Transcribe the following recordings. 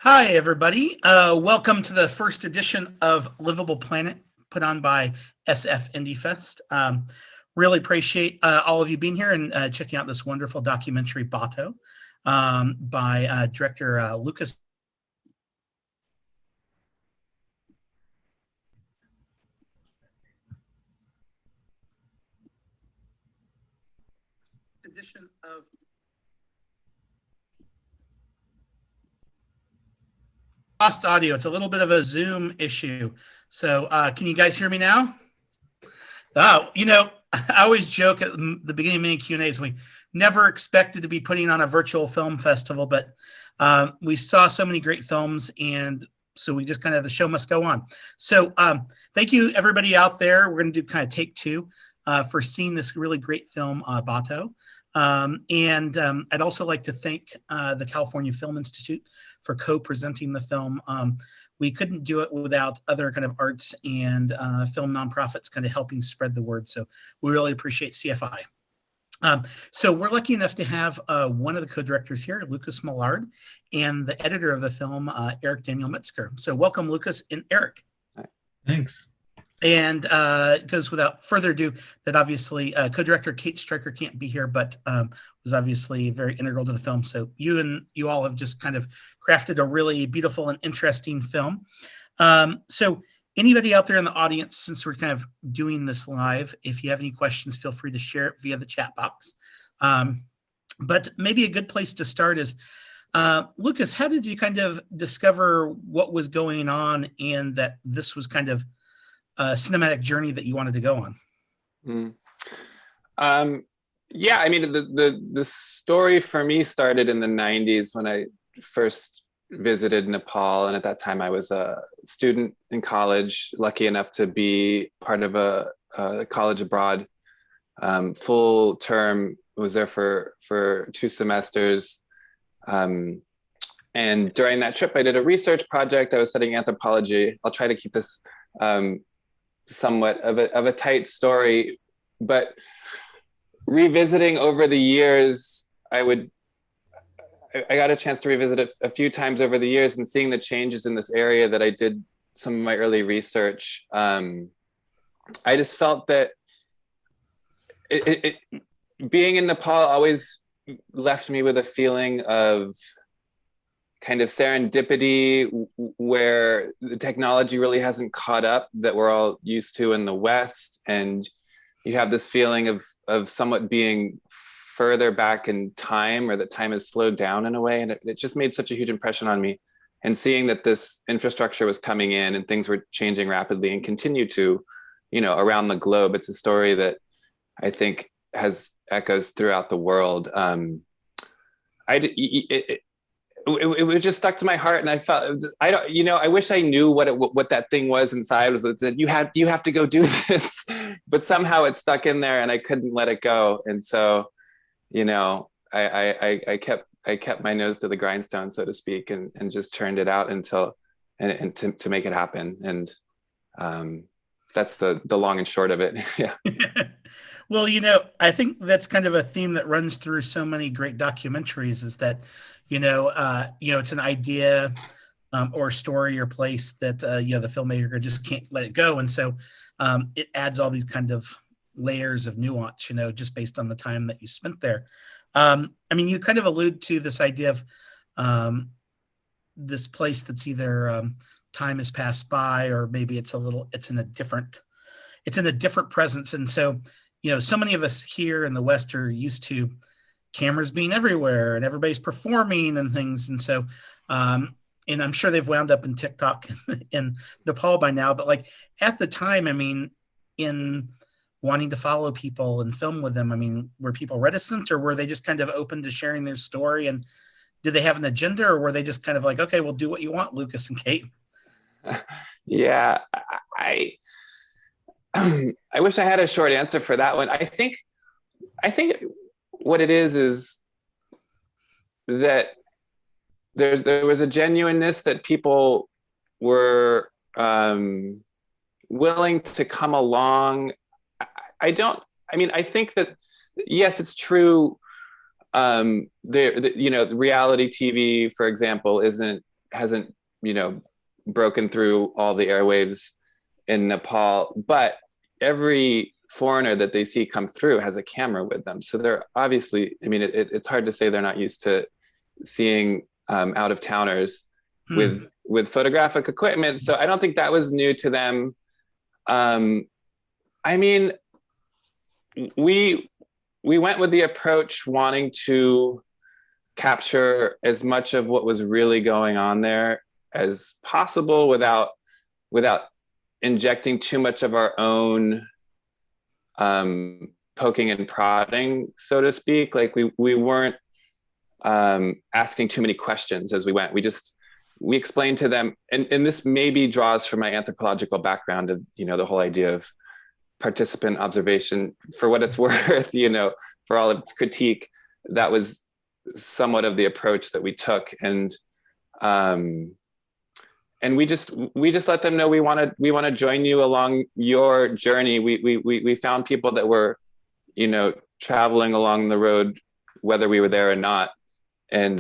Hi, everybody. Welcome to the first edition of Livable Planet put on by SF Indie Fest. Really appreciate all of you being here and checking out this wonderful documentary, Baato, by director Lucas. Edition of lost audio. It's a little bit of a Zoom issue. So can you guys hear me now? Oh, I always joke at the beginning of many Q&As, we never expected to be putting on a virtual film festival, but we saw so many great films, and so we just kind of, the show must go on. So thank you, everybody out there. We're going to do kind of take two for seeing this really great film, Baato. And I'd also like to thank the California Film Institute for co-presenting the film. We couldn't do it without other kind of arts and film nonprofits kind of helping spread the word. So we really appreciate CFI. So we're lucky enough to have one of the co-directors here, Lucas Millard, and the editor of the film, Eric Daniel Metzger. So welcome, Lucas and Eric. Thanks. And it goes without further ado that obviously co-director Kate Stryker can't be here, but was obviously very integral to the film. So you all have just kind of crafted a really beautiful and interesting film. So anybody out there in the audience, since we're kind of doing this live, if you have any questions, feel free to share it via the chat box. But maybe a good place to start is, Lucas, how did you kind of discover what was going on and that this was kind of a cinematic journey that you wanted to go on? Yeah, I mean, the story for me started in the 90s when I first visited Nepal. And at that time I was a student in college, lucky enough to be part of a college abroad, full term, was there for 2 semesters. And during that trip, I did a research project. I was studying anthropology. I'll try to keep this somewhat of a tight story, but revisiting over the years, I got a chance to revisit it a few times over the years, and seeing the changes in this area that I did some of my early research. I just felt that being in Nepal always left me with a feeling of kind of serendipity, where the technology really hasn't caught up that we're all used to in the West. And you have this feeling of somewhat being further back in time, or that time has slowed down in a way. And it just made such a huge impression on me. And seeing that this infrastructure was coming in and things were changing rapidly and continue to, around the globe. It's a story that I think has echoes throughout the world. It just stuck to my heart, and I felt, I wish I knew what that thing was inside. It said, you have to go do this, but somehow it stuck in there and I couldn't let it go. And so, I kept my nose to the grindstone, so to speak, and just churned it out until to make it happen. And that's the long and short of it. Yeah. Well, I think that's kind of a theme that runs through so many great documentaries, is that, it's an idea or story or place that, the filmmaker just can't let it go. And so it adds all these kind of layers of nuance, just based on the time that you spent there. You kind of allude to this idea of this place that's either time has passed by, or maybe it's in a different presence. And so, so many of us here in the West are used to cameras being everywhere and everybody's performing and things. And so, and I'm sure they've wound up in TikTok in Nepal by now, but like at the time, in wanting to follow people and film with them, were people reticent, or were they just kind of open to sharing their story? And did they have an agenda, or were they just kind of like, okay, we'll do what you want, Lucas and Kate? Yeah, I wish I had a short answer for that one. I think what it is that there was a genuineness that people were willing to come along. I think that, yes, it's true. The reality TV, for example, isn't hasn't, you know, broken through all the airwaves in Nepal, but every foreigner that they see come through has a camera with them. So they're obviously, I mean, it's hard to say they're not used to seeing out of towners Hmm. with photographic equipment. So I don't think that was new to them. Um, I mean, we we went with the approach wanting to capture as much of what was really going on there as possible without injecting too much of our own poking and prodding, so to speak. Like we weren't asking too many questions as we went. We explained to them, and this maybe draws from my anthropological background of, you know, the whole idea of participant observation. For what it's worth, you know, for all of its critique, that was somewhat of the approach that we took. Um, and we just let them know we want to join you along your journey. We found people that were, you know, traveling along the road, whether we were there or not, and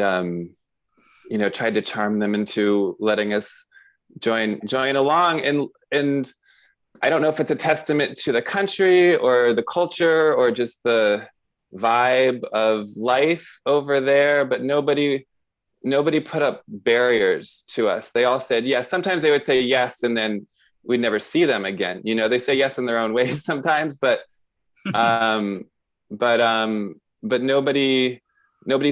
you know, tried to charm them into letting us join along. And I don't know if it's a testament to the country or the culture or just the vibe of life over there, but nobody put up barriers to us. They all said yes. Sometimes they would say yes, and then we'd never see them again. You know, they say yes in their own ways sometimes, um, but nobody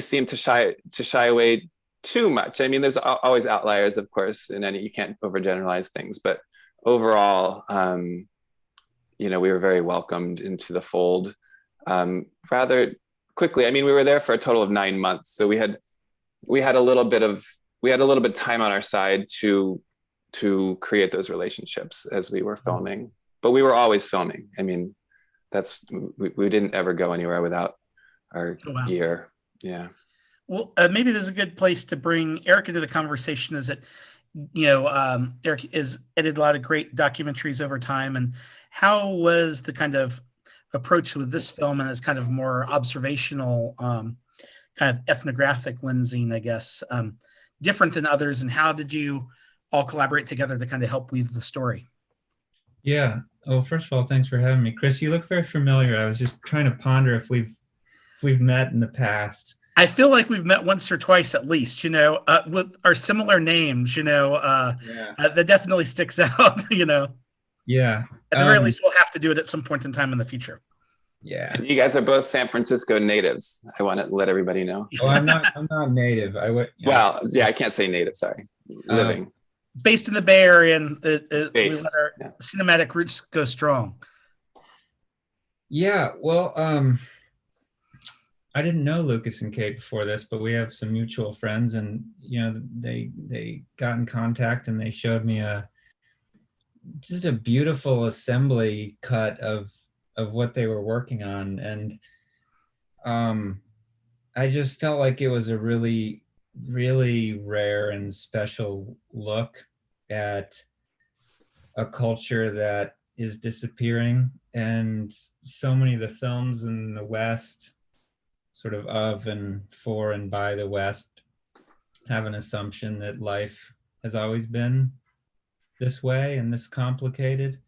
seemed to shy away too much. I mean, there's always outliers, of course, and you can't overgeneralize things, but overall, you know, we were very welcomed into the fold rather quickly. I mean, we were there for a total of 9 months, so we had a little bit of time on our side to create those relationships as we were filming. But we were always filming. I mean, we didn't ever go anywhere without our Oh, wow. gear. Yeah. Well, maybe there's a good place to bring Eric into the conversation. Is that, Eric is edited a lot of great documentaries over time, and how was the kind of approach with this film and its kind of more observational, kind of ethnographic lensing, I guess, different than others, and how did you all collaborate together to kind of help weave the story? Yeah. Oh, first of all, thanks for having me. Chris, you look very familiar. I was just trying to ponder if we've met in the past. I feel like we've met once or twice at least, with our similar names, Yeah. that definitely sticks out, Yeah. At the very least, we'll have to do it at some point in time in the future. Yeah. And you guys are both San Francisco natives. I want to let everybody know. Oh, I'm not native. I would, Well, yeah, I can't say native. Sorry, uh, living Based in the Bay Area, and we let based. our Yeah. cinematic roots go strong. yeah. Well, I didn't know Lucas and Kate before this, but we have some mutual friends, and they got in contact and they showed me just a beautiful assembly cut of what they were working on, and um, I just felt like it was a really, really rare and special look at a culture that is disappearing. And so many of the films in the West, sort of and for and by the West, have an assumption that life has always been this way and this complicated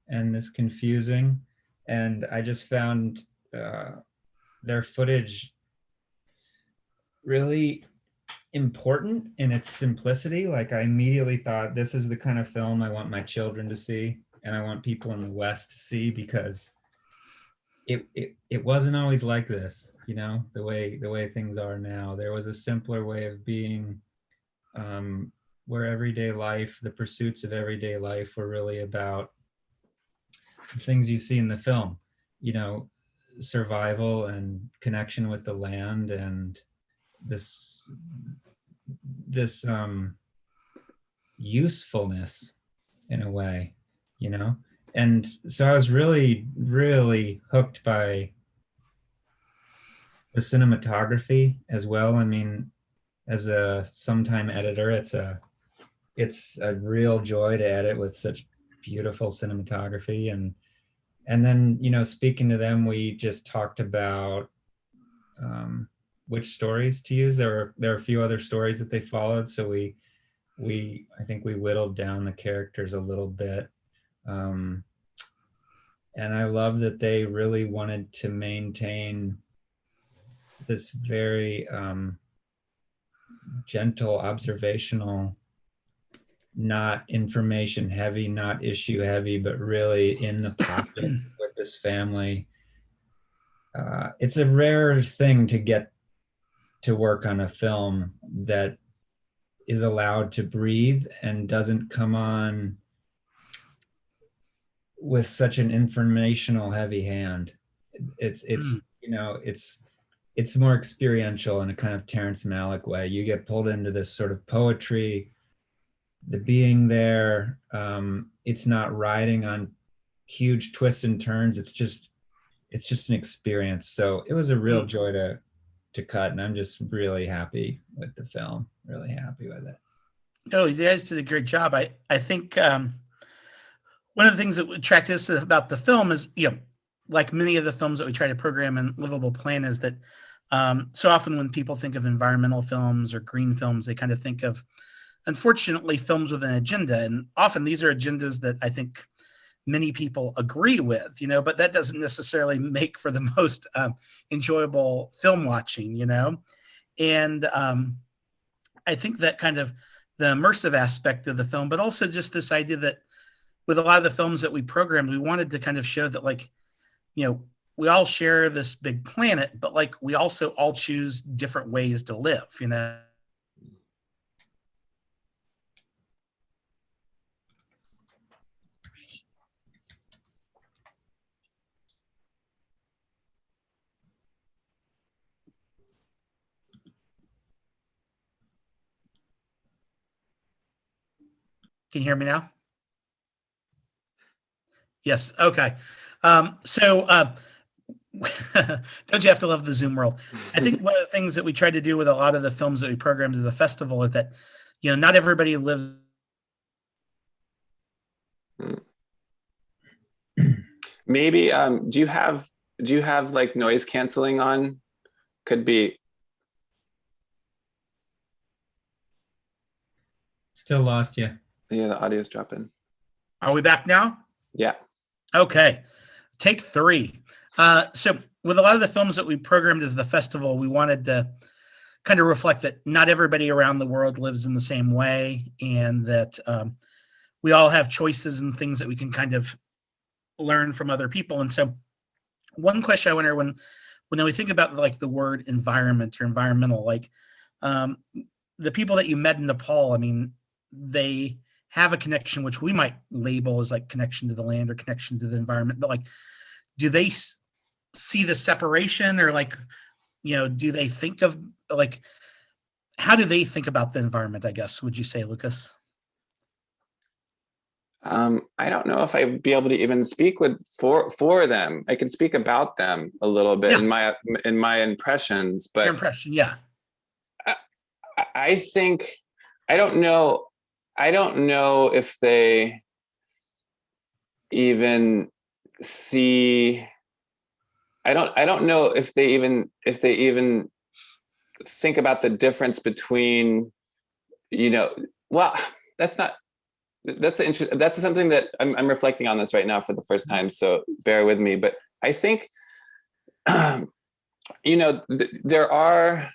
and this confusing. And I just found their footage really important in its simplicity. Like, I immediately thought, this is the kind of film I want my children to see, and I want people in the West to see, because it wasn't always like this, the way things are now. There was a simpler way of being, where everyday life, the pursuits of everyday life, were really about the things you see in the film, you know, survival and connection with the land, and this this usefulness in a way, you know. And so I was really, really hooked by the cinematography as well. I mean, as a sometime editor, it's a real joy to edit with such beautiful cinematography. And then, speaking to them, we just talked about which stories to use. There are a few other stories that they followed, so we I think we whittled down the characters a little bit. And I love that they really wanted to maintain this very gentle, observational, not information heavy, not issue heavy, but really in the pocket with this family. It's a rare thing to get to work on a film that is allowed to breathe and doesn't come on with such an informational heavy hand. It's you know it's more experiential in a kind of Terrence Malick way. You get pulled into this sort of poetry, the being there. It's not riding on huge twists and turns. It's just an experience. So it was a real joy to cut, and I'm just really happy with the film. Really happy with it. Oh, you guys did a great job. I think one of the things that attracted us about the film is, like many of the films that we try to program in Livable Plan, is that so often when people think of environmental films or green films, they kind of think of, unfortunately, films with an agenda. And often these are agendas that I think many people agree with, but that doesn't necessarily make for the most enjoyable film watching, And I think that kind of the immersive aspect of the film, but also just this idea that with a lot of the films that we programmed, we wanted to kind of show that, like, we all share this big planet, but like we also all choose different ways to live, Can you hear me now? Yes. Okay. So don't you have to love the Zoom world? I think one of the things that we tried to do with a lot of the films that we programmed as a festival is that, not everybody lives. Maybe do you have like noise canceling on? Could be. Still lost you. Yeah, the audio's dropping. Are we back now? Yeah. Okay. Take 3. So with a lot of the films that we programmed as the festival, we wanted to kind of reflect that not everybody around the world lives in the same way, and that we all have choices and things that we can kind of learn from other people. And so one question I wonder, when we think about like the word environment or environmental, like the people that you met in Nepal, I mean, they have a connection which we might label as like connection to the land or connection to the environment, but like, do they see the separation, or like, do they think of, like, how do they think about the environment, I guess, would you say, Lucas? I don't know if I'd be able to even speak for them. I can speak about them a little bit in my impressions, but your impression, yeah. I think I don't know if they even see. I don't know if they even think about the difference between, well, that's something that I'm reflecting on this right now for the first time, so bear with me. But I think, there are,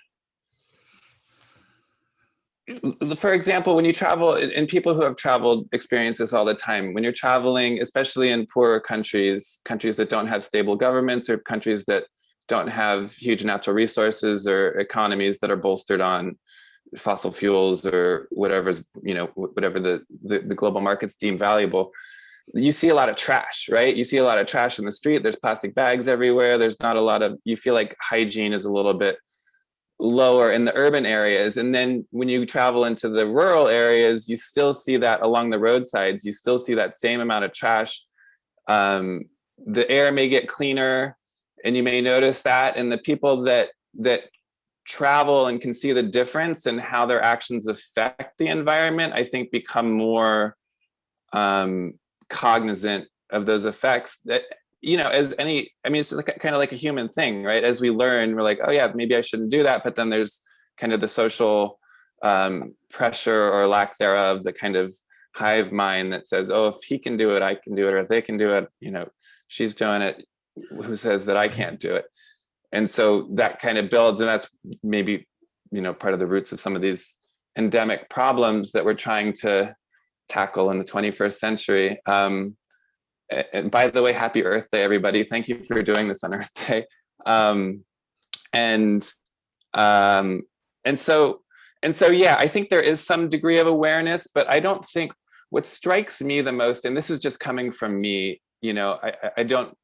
for example, when you travel, and people who have traveled experience this all the time, when you're traveling, especially in poorer countries that don't have stable governments, or countries that don't have huge natural resources, or economies that are bolstered on fossil fuels or whatever the global markets deem valuable, you see a lot of trash, right? You see a lot of trash in the street. There's plastic bags everywhere. There's not a lot of, you feel like hygiene is a little bit lower in the urban areas. And then when you travel into the rural areas, you still see that along the roadsides. You still see that same amount of trash. The air may get cleaner, and you may notice that. And the people that travel and can see the difference and how their actions affect the environment, I think become more cognizant of those effects. That, as any, I mean, it's kind of like a human thing, right? As we learn, we're like, oh yeah, maybe I shouldn't do that. But then there's kind of the social pressure or lack thereof, the kind of hive mind that says, oh, if he can do it, I can do it, or if they can do it, she's doing it, who says that I can't do it? And so that kind of builds, and that's maybe, part of the roots of some of these endemic problems that we're trying to tackle in the 21st century. And by the way, happy Earth Day, everybody. Thank you for doing this on Earth Day. And so, yeah, I think there is some degree of awareness, but I don't think what strikes me the most, and this is just coming from me, I don't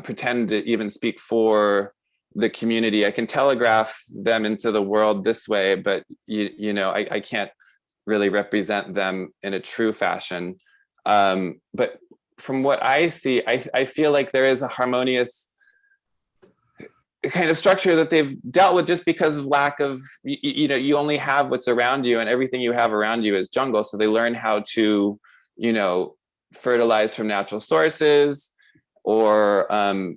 pretend to even speak for the community. I can telegraph them into the world this way, but I can't really represent them in a true fashion. But from what I see, I feel like there is a harmonious kind of structure that they've dealt with just because of lack of, you only have what's around you, and everything you have around you is jungle. So they learn how to, fertilize from natural sources, or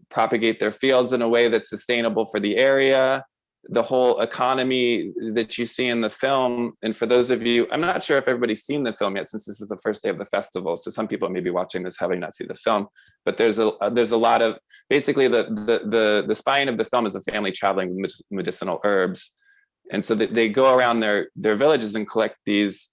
propagate their fields in a way that's sustainable for the area. The whole economy that you see in the film, and for those of you, I'm not sure if everybody's seen the film yet, since this is the first day of the festival, so some people may be watching this having not seen the film, but there's a lot of, basically the spine of the film is a family traveling with medicinal herbs, and so they go around their villages and collect these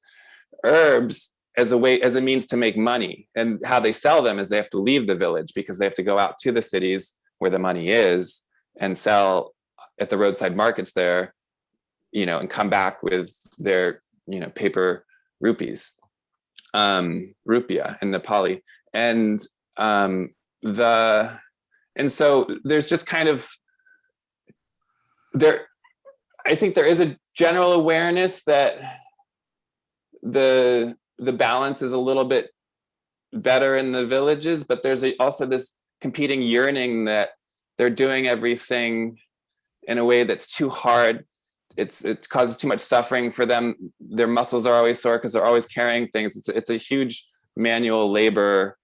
herbs as a means to make money. And how they sell them is they have to leave the village, because they have to go out to the cities where the money is and sell at the roadside markets there, and come back with their, paper rupees, rupia in Nepali. And so there's just kind of I think there is a general awareness that the balance is a little bit better in the villages, but there's also this competing yearning that they're doing everything in a way that's too hard. It causes too much suffering for them. Their muscles are always sore because they're always carrying things. It's a huge manual labor.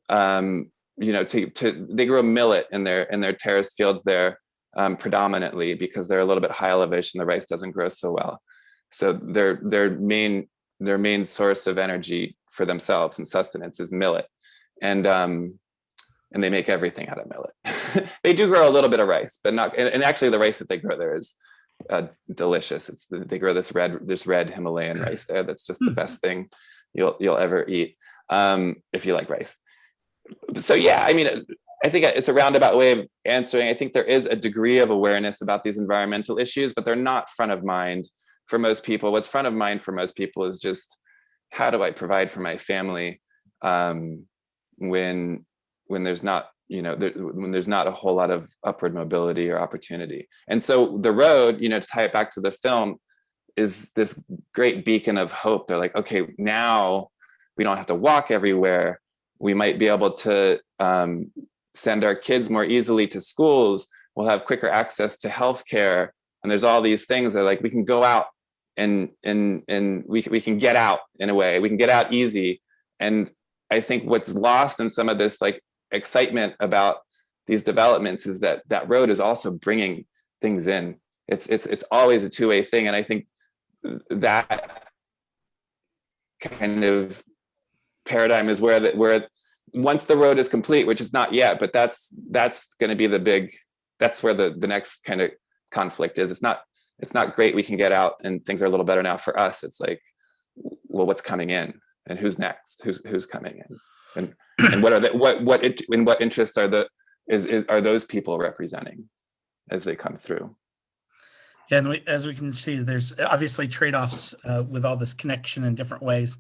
They grow millet in their terraced fields there, predominantly because they're a little bit high elevation. The rice doesn't grow so well. So their main source of energy for themselves and sustenance is millet, and they make everything out of millet. They do grow a little bit of rice, but not. And actually, the rice that they grow there is delicious. They grow this red Himalayan rice there. That's just the best thing you'll ever eat, if you like rice. So yeah, I mean, I think it's a roundabout way of answering. I think there is a degree of awareness about these environmental issues, but they're not front of mind for most people. What's front of mind for most people is just, how do I provide for my family when there's not, when there's not a whole lot of upward mobility or opportunity. And so the road, to tie it back to the film, is this great beacon of hope. They're like, okay, now we don't have to walk everywhere. We might be able to send our kids more easily to schools. We'll have quicker access to healthcare. And there's all these things that, like, we can go out and we can get out in a way. We can get out easy. And I think what's lost in some of this, like, excitement about these developments is that road is also bringing things in. It's always a two-way thing. And I think that kind of paradigm is where once the road is complete, which is not yet, but that's going to be that's where the next kind of conflict is. It's not great, we can get out and things are a little better now for us. It's like, well, what's coming in, and who's next? Who's coming in, and what interests are those people representing as they come through? Yeah, and as we can see, there's obviously trade-offs with all this connection in different ways.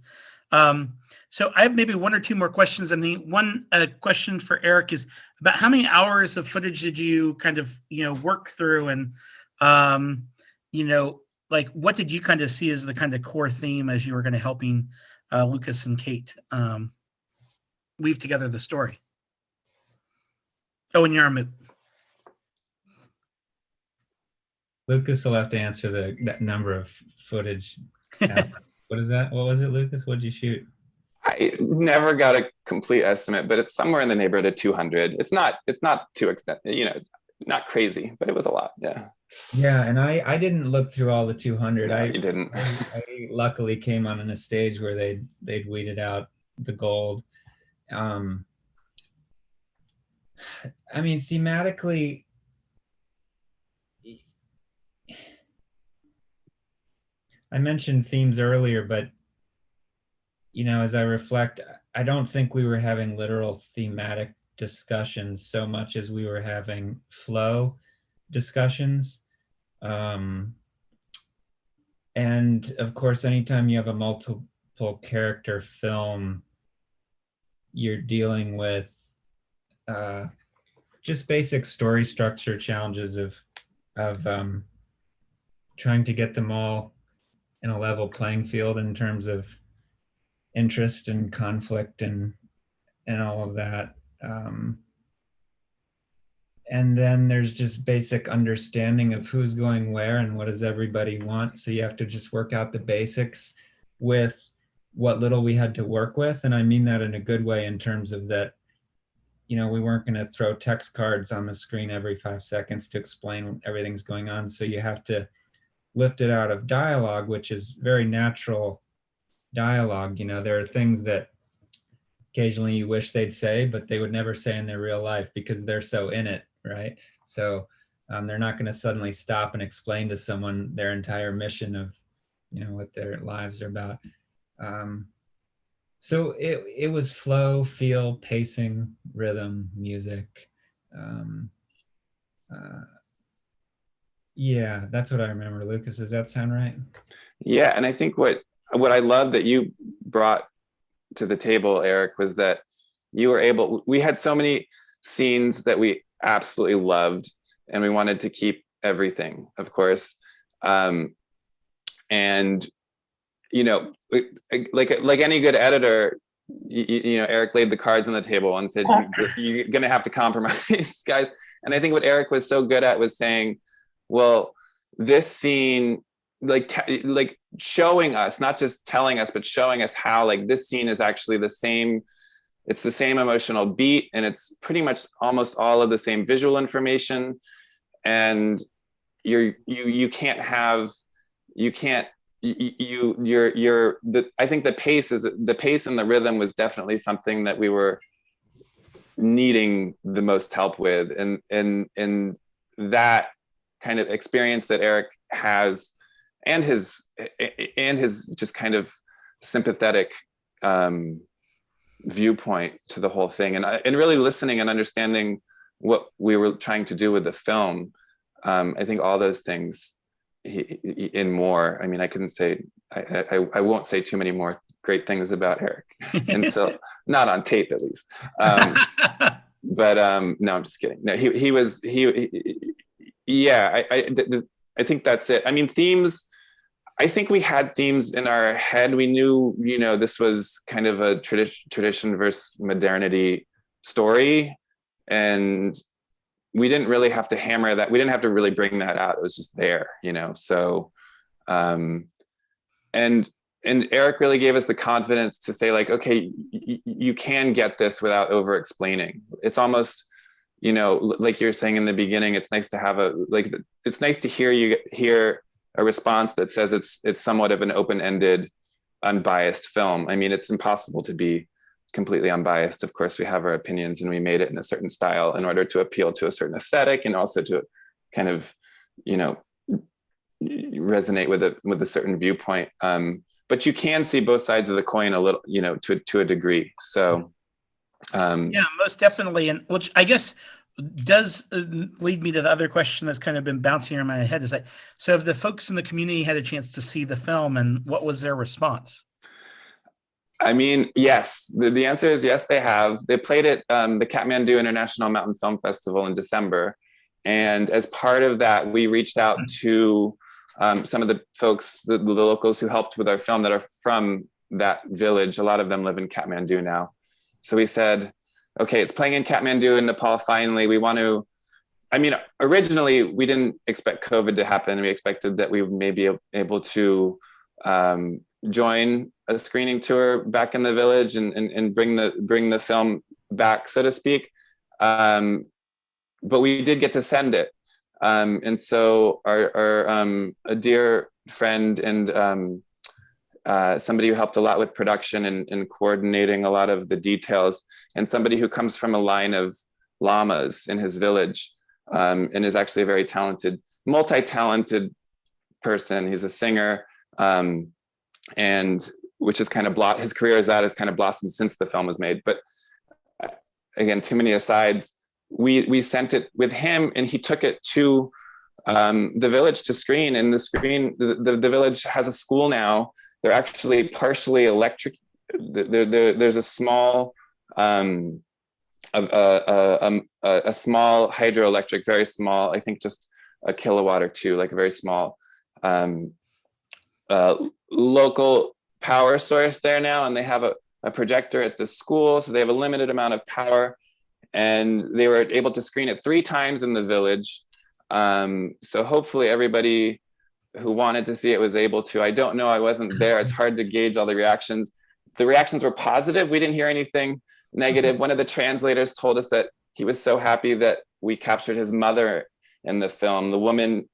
So I have maybe one or two more questions. And the one question for Eric is about how many hours of footage did you kind of, work through, and, like, what did you kind of see as the kind of core theme as you were going to helping Lucas and Kate weave together the story? Oh, and Yarmut. Lucas will have to answer that number of footage. What is that? What was it, Lucas? What did you shoot? I never got a complete estimate, but it's somewhere in the neighborhood of 200. It's not too extent, not crazy, but it was a lot. Yeah. Yeah, and I didn't look through all the 200. No, you didn't. I luckily came on in a stage where they'd weeded out the gold. Um, I mean, thematically, I mentioned themes earlier, but as I reflect, I don't think we were having literal thematic discussions so much as we were having flow discussions. Um, and of course, anytime you have a multiple character film, you're dealing with uh, just basic story structure challenges of trying to get them all in a level playing field in terms of interest and conflict and all of that. And then there's just basic understanding of who's going where and what does everybody want. So you have to just work out the basics with what little we had to work with. And I mean that in a good way in terms of that, we weren't going to throw text cards on the screen every 5 seconds to explain everything's going on. So you have to lift it out of dialogue, which is very natural dialogue. There are things that occasionally you wish they'd say, but they would never say in their real life because they're so in it, right? So they're not going to suddenly stop and explain to someone their entire mission of, what their lives are about. So it was flow, feel, pacing, rhythm, music. Um, uh, yeah, that's what I remember. Lucas, does that sound right? Yeah, and I think what I love that you brought to the table, Eric, was that we had so many scenes that we absolutely loved, and we wanted to keep everything, of course. And like any good editor, Eric laid the cards on the table and said, you're gonna have to compromise, guys. And I think what Eric was so good at was saying, well, this scene, like showing us, not just telling us, but showing us how like this scene is actually the same. It's the same emotional beat, and it's pretty much almost all of the same visual information. And you can't have, you can't, you're the, I think the pace and the rhythm was definitely something that we were needing the most help with, and that kind of experience that Eric has, and his just kind of sympathetic viewpoint to the whole thing, and really listening and understanding what we were trying to do with the film. I think all those things and more. I mean, I couldn't say, I won't say too many more great things about Eric until not on tape at least. But no, I'm just kidding. No, yeah, I think that's it. I mean, themes, I think we had themes in our head. We knew, this was kind of a tradition versus modernity story. And we didn't really have to hammer that. We didn't have to really bring that out. It was just there, So, and Eric really gave us the confidence to say, like, okay, you can get this without over explaining. It's almost, like you're saying in the beginning, it's nice to have it's nice to hear a response that says it's somewhat of an open-ended, unbiased film. I mean, it's impossible to be completely unbiased. Of course, we have our opinions, and we made it in a certain style in order to appeal to a certain aesthetic, and also to kind of, resonate with a certain viewpoint. But you can see both sides of the coin a little, to a degree. So, yeah, most definitely. And which I guess does lead me to the other question that's kind of been bouncing around my head, is that, so have the folks in the community had a chance to see the film, and what was their response? I mean, yes, the answer is yes, they have. They played at the Kathmandu International Mountain Film Festival in December. And as part of that, we reached out to some of the folks, the locals who helped with our film, that are from that village. A lot of them live in Kathmandu now. So we said, okay, it's playing in Kathmandu in Nepal finally. We want to, I mean, originally we didn't expect COVID to happen. We expected that we may be able to join a screening tour back in the village and bring the film back, so to speak. But we did get to send it. And so a dear friend and somebody who helped a lot with production and coordinating a lot of the details, and somebody who comes from a line of lamas in his village, and is actually a very talented, multi-talented person. He's a singer, and which is kind of his career as that has kind of blossomed since the film was made. But again, too many asides. We sent it with him, and he took it to the village to screen. And the village has a school now. They're actually partially electric. There's a small a small hydroelectric, very small, I think just a kilowatt or two, like a very small local power source there now. And they have a projector at the school, so they have a limited amount of power. And they were able to screen it 3 times in the village. So hopefully everybody who wanted to see it was able to. I don't know, I wasn't there. It's hard to gauge all the reactions. The reactions were positive. We didn't hear anything negative. One of the translators told us that he was so happy that we captured his mother in the film, the woman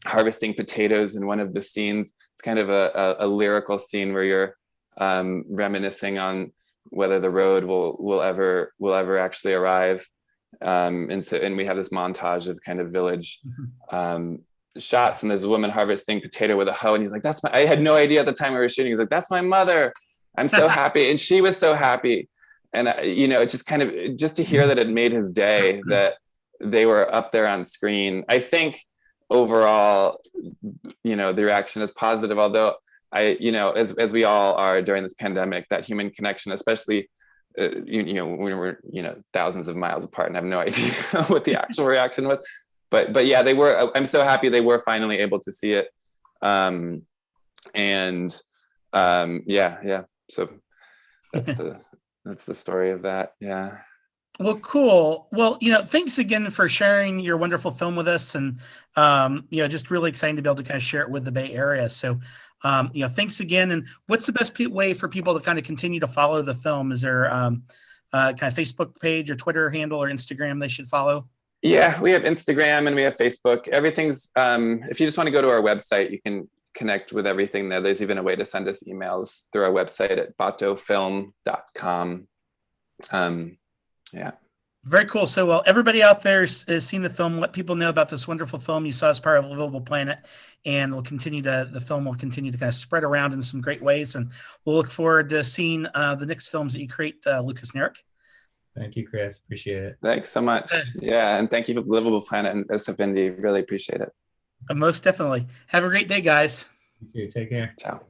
harvesting potatoes in one of the scenes. It's kind of a lyrical scene where you're reminiscing on whether the road will ever actually arrive. And we have this montage of kind of village shots, and there's a woman harvesting potato with a hoe, and he's like, I had no idea at the time we were shooting. He's like, that's my mother. I'm so happy. And she was so happy. And it just kind of, just to hear that it made his day that they were up there on screen. I think overall, the reaction is positive, although as we all are during this pandemic, that human connection, especially when we're thousands of miles apart and have no idea what the actual reaction was. But yeah, I'm so happy they were finally able to see it. Yeah. So that's the story of that. Yeah. Well, cool. Well, thanks again for sharing your wonderful film with us, and just really exciting to be able to kind of share it with the Bay Area. So, thanks again. And what's the best way for people to kind of continue to follow the film? Is there kind of Facebook page or Twitter handle or Instagram they should follow? Yeah, we have Instagram and we have Facebook. Everything's, if you just want to go to our website, you can connect with everything there. There's even a way to send us emails through our website at baatofilm.com. Yeah. Very cool. So, well, everybody out there has seen the film. Let people know about this wonderful film you saw as part of Livable Planet, and the film will continue to kind of spread around in some great ways. And we'll look forward to seeing the next films that you create, Lucas and Eric. Thank you, Chris. Appreciate it. Thanks so much. Yeah, and thank you for Livable Planet and Safindi. Really appreciate it. Most definitely. Have a great day, guys. You too. Take care. Ciao.